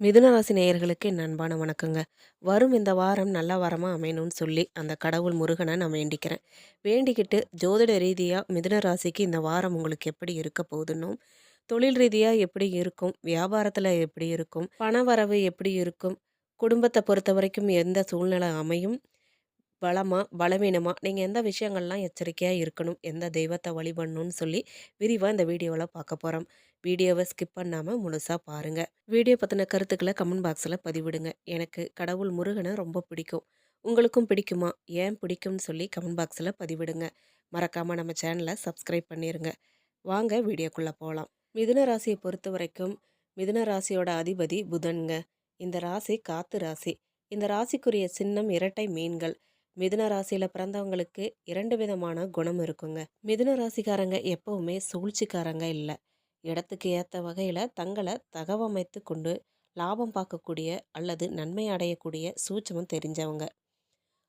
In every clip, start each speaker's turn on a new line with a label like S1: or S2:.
S1: மிதுன ராசி நேயர்களுக்கு என் அன்பான வணக்கங்க. வரும் இந்த வாரம் நல்ல வாரமா அமையணும்னு சொல்லி அந்த கடவுள் முருகனை நான் வேண்டிக்கிறேன். வேண்டிக்கிட்டு ஜோதிட ரீதியா மிதுன ராசிக்கு இந்த வாரம் உங்களுக்கு எப்படி இருக்க போகுதுன்னும், தொழில் ரீதியா எப்படி இருக்கும், வியாபாரத்துல எப்படி இருக்கும், பணவரவு எப்படி இருக்கும், குடும்பத்தை பொறுத்தவரைக்கும் எந்த சூழ்நிலை அமையும், பலமா, பலவீனமா நீங்க எந்த விஷயங்கள்லாம் எச்சரிக்கையா இருக்கணும், எந்த தெய்வத்தை வழிபடணும்னு சொல்லி விரிவா இந்த வீடியோல பார்க்க போறோம். வீடியோவை ஸ்கிப் பண்ணாம முழுசா பாருங்க. வீடியோ பத்தின கருத்துக்களை கமெண்ட் பாக்ஸ்ல பதிவிடுங்க. எனக்கு கடவுள் முருகனை ரொம்ப பிடிக்கும். உங்களுக்கும் பிடிக்குமா? ஏன் பிடிக்கும்னு சொல்லி கமெண்ட் பாக்ஸ்ல பதிவிடுங்க. மறக்காம நம்ம சேனலை சப்ஸ்கிரைப் பண்ணிருங்க. வாங்க வீடியோக்குள்ள போகலாம். மிதுன ராசியை பொறுத்த வரைக்கும் மிதுன ராசியோட அதிபதி புதன்ங்க. இந்த ராசி காத்து ராசி. இந்த ராசிக்குரிய சின்னம் இரட்டை மீன்கள். மிதுன ராசியில பிறந்தவங்களுக்கு 2 விதமான குணம் இருக்குங்க. மிதுன ராசிக்காரங்க எப்பவுமே சூழ்ச்சிக்காரங்க இல்ல. இடத்துக்கு ஏத்த வகையில தங்களை தகவமைத்து கொண்டு லாபம் பார்க்கக்கூடிய அல்லது நன்மை அடையக்கூடிய சூட்சமம் தெரிஞ்சவங்க.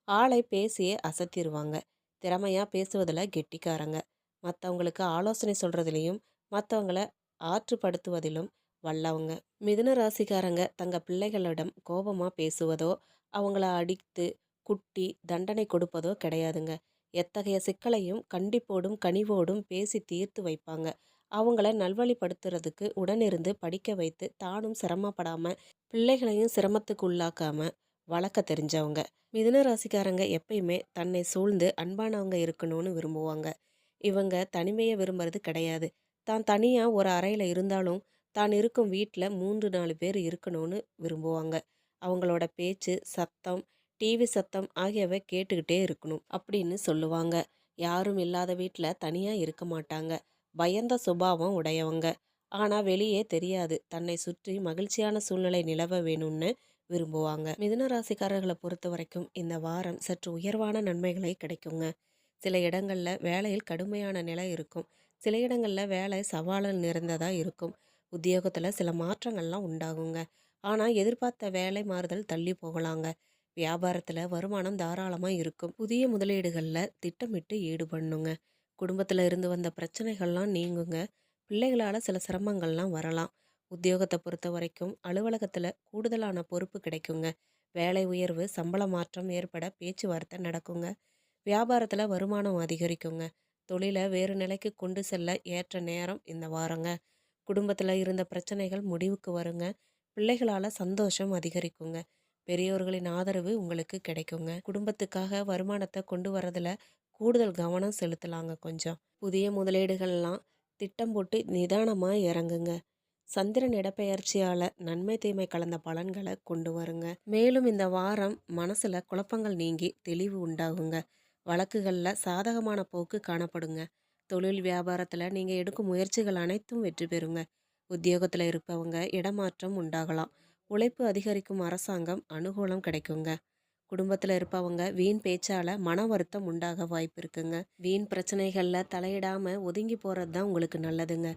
S1: ஆளை பேசியே அசத்திருவாங்க. திறமையா பேசுவதில் கெட்டிக்காரங்க. மற்றவங்களுக்கு ஆலோசனை சொல்றதுலையும் மற்றவங்கள ஆற்றுப்படுத்துவதிலும் வல்லவங்க. மிதுன ராசிக்காரங்க தங்க பிள்ளைகளிடம் கோபமா பேசுவதோ அவங்கள அடித்து குட்டி தண்டனை கொடுப்பதோ கிடையாதுங்க. எத்தகைய சிக்கலையும் கண்டிப்போடும் கனிவோடும் பேசி தீர்த்து வைப்பாங்க. அவங்கள நல்வழிப்படுத்துறதுக்கு உடனிருந்து படிக்க வைத்து தானும் சிரமப்படாம பிள்ளைகளையும் சிரமத்துக்கு உள்ளாக்காம வளர்க்க தெரிஞ்சவங்க. மிதுன ராசிக்காரங்க எப்பயுமே தன்னை சூழ்ந்து அன்பானவங்க இருக்கணும்னு விரும்புவாங்க. இவங்க தனிமையை விரும்புறது கிடையாது. தான் தனியாக ஒரு அறையில் இருந்தாலும் தான் இருக்கும் வீட்டில் 3-4 பேர் இருக்கணும்னு விரும்புவாங்க. அவங்களோட பேச்சு சத்தம், டிவி சத்தம் ஆகியவை கேட்டுக்கிட்டே இருக்கணும் அப்படின்னு சொல்லுவாங்க. யாரும் இல்லாத வீட்டில் தனியாக இருக்க மாட்டாங்க. பயந்த சுபாவம் உடையவங்க. ஆனால் வெளியே தெரியாது. தன்னை சுற்றி மகிழ்ச்சியான சூழ்நிலை நிலவ வேணும்னு விரும்புவாங்க. மிதுன ராசிக்காரர்களை பொறுத்த வரைக்கும் இந்த வாரம் சற்று உயர்வான நன்மைகளை கிடைக்குங்க. சில இடங்கள்ல வேலையில் கடுமையான நிலை இருக்கும். சில இடங்கள்ல வேலை சவால் நிறைந்ததா இருக்கும். உத்தியோகத்துல சில மாற்றங்கள்லாம் உண்டாகுங்க. ஆனா எதிர்பார்த்த வேலை மாறுதல் தள்ளி போகலாங்க. வியாபாரத்துல வருமானம் தாராளமா இருக்கும். புதிய முதலீடுகள்ல திட்டமிட்டு ஈடுபடணுங்க. குடும்பத்துல இருந்து வந்த பிரச்சனைகள்லாம் நீங்குங்க. பிள்ளைகளால சில சிரமங்கள்லாம் வரலாம். உத்தியோகத்தை பொறுத்த வரைக்கும் அலுவலகத்துல கூடுதலான பொறுப்பு கிடைக்குங்க. வேலை உயர்வு, சம்பள மாற்றம் ஏற்பட பேச்சுவார்த்தை நடக்குங்க. வியாபாரத்துல வருமானம் அதிகரிக்குங்க. தொழிலை வேறு நிலைக்கு கொண்டு செல்ல ஏற்ற நேரம் இந்த வாரங்க. குடும்பத்துல இருந்த பிரச்சனைகள் முடிவுக்கு வருங்க. பிள்ளைகளால சந்தோஷம் அதிகரிக்குங்க. பெரியோர்களின் ஆதரவு உங்களுக்கு கிடைக்குங்க. குடும்பத்துக்காக வருமானத்தை கொண்டு வரதுல கூடுதல் கவனம் செலுத்தலாங்க கொஞ்சம். புதிய முதலீடுகள்லாம் திட்டம் போட்டு நிதானமா இறங்குங்க. சந்திரன் இடப்பெயர்ச்சியால நன்மை தீமை கலந்த பலன்களை கொண்டு வருங்க. மேலும் இந்த வாரம் மனசுல குழப்பங்கள் நீங்கி தெளிவு உண்டாகுங்க. வழக்குகள்ல சாதகமான போக்கு காணப்படுங்க. தொழில் வியாபாரத்துல நீங்க எடுக்கும் முயற்சிகள் அனைத்தும் வெற்றி பெறுங்க. உத்தியோகத்துல இருப்பவங்க இடமாற்றம் உண்டாகலாம். உழைப்பு அதிகரிக்கும், அரசாங்கம் அனுகூலம் கிடைக்குங்க. குடும்பத்துல இருப்பவங்க வீண் பேச்சால மன வருத்தம் உண்டாக வாய்ப்பு இருக்குங்க. வீண் பிரச்சனைகள்ல தலையிடாம ஒதுங்கி போறது தான் உங்களுக்கு நல்லதுங்க.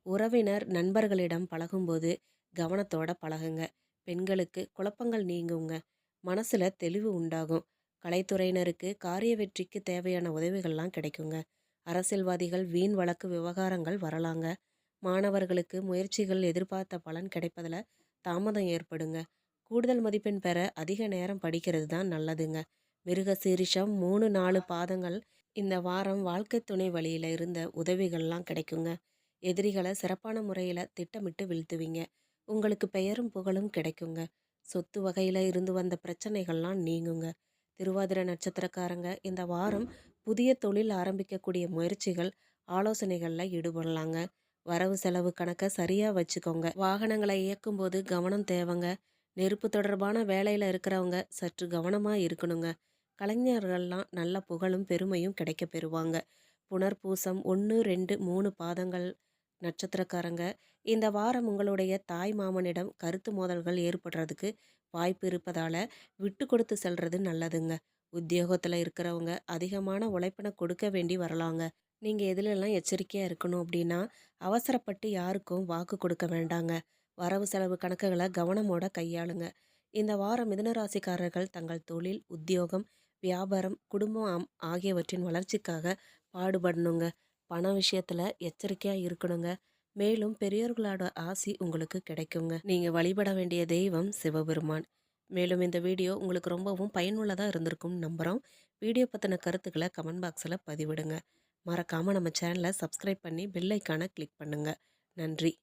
S1: உறவினர் நண்பர்களிடம் பழகும்போது கவனத்தோட பழகுங்க. பெண்களுக்கு குழப்பங்கள் நீங்குங்க. மனசுல தெளிவு உண்டாகும். கலைத்துறையினருக்கு காரிய வெற்றிக்கு தேவையான உதவிகள்லாம் கிடைக்குங்க. அரசியல்வாதிகள் வீண் வழக்கு விவகாரங்கள் வரலாங்க. மாணவர்களுக்கு முயற்சிகள் எதிர்பார்த்த பலன் கிடைப்பதில் தாமதம் ஏற்படுங்க. கூடுதல் மதிப்பெண் பெற அதிக நேரம் படிக்கிறது தான் நல்லதுங்க. மிருக சீரிஷம் 3-4 பாதங்கள் இந்த வாரம் வாழ்க்கை துணை வழியில இருந்த உதவிகள்லாம் கிடைக்குங்க. எதிரிகளை சிறப்பான முறையில் திட்டமிட்டு வீழ்த்துவீங்க. உங்களுக்கு பெயரும் புகழும் கிடைக்குங்க. சொத்து வகையில் இருந்து வந்த பிரச்சனைகள்லாம் நீங்குங்க. திருவாதிரை நட்சத்திரக்காரங்க இந்த வாரம் புதிய தொழில் ஆரம்பிக்கக்கூடிய முயற்சிகள், ஆலோசனைகளில் ஈடுபடலாங்க. வரவு செலவு கணக்கை சரியாக வச்சுக்கோங்க. வாகனங்களை இயக்கும்போது கவனம் தேவைங்க. நெருப்பு தொடர்பான வேலையில் இருக்கிறவங்க சற்று கவனமாக இருக்கணுங்க. கலைஞர்கள்லாம் நல்ல புகழும் பெருமையும் கிடைக்க பெறுவாங்க. புனர்பூசம் 1, 2, 3 பாதங்கள் நட்சத்திரக்காரங்க இந்த வாரம் உங்களுடைய தாய் மாமனிடம் கருத்து மோதல்கள் ஏற்படுறதுக்கு வாய்ப்பு இருப்பதால விட்டு கொடுத்து செல்றது நல்லதுங்க. உத்தியோகத்தில் இருக்கிறவங்க அதிகமான உழைப்பினை கொடுக்க வேண்டி வரலாங்க. நீங்கள் எதுலெல்லாம் எச்சரிக்கையாக இருக்கணும் அப்படின்னா, அவசரப்பட்டு யாருக்கும் வாக்கு கொடுக்க வேண்டாங்க. வரவு செலவு கணக்குகளை கவனமோட கையாளுங்க. இந்த வாரம் மிதுனராசிக்காரர்கள் தங்கள் தொழில், உத்தியோகம், வியாபாரம், குடும்பம் ஆகியவற்றின் வளர்ச்சிக்காக பாடுபடணுங்க. பண விஷயத்தில் எச்சரிக்கையாக இருக்கணுங்க. மேலும் பெரியோர்களோட ஆசி உங்களுக்கு கிடைக்குங்க. நீங்க வழிபட வேண்டிய தெய்வம் சிவபெருமான். மேலும் இந்த வீடியோ உங்களுக்கு ரொம்பவும் பயனுள்ளதா இருந்திருக்கும்னு நம்புறோம். வீடியோ பத்தின கருத்துக்கள கமெண்ட் பாக்ஸ்ல பதிவிடுங்க. மறக்காம நம்ம சேனல சப்ஸ்கிரைப் பண்ணி பெல் ஐகான கிளிக் பண்ணுங்க. நன்றி.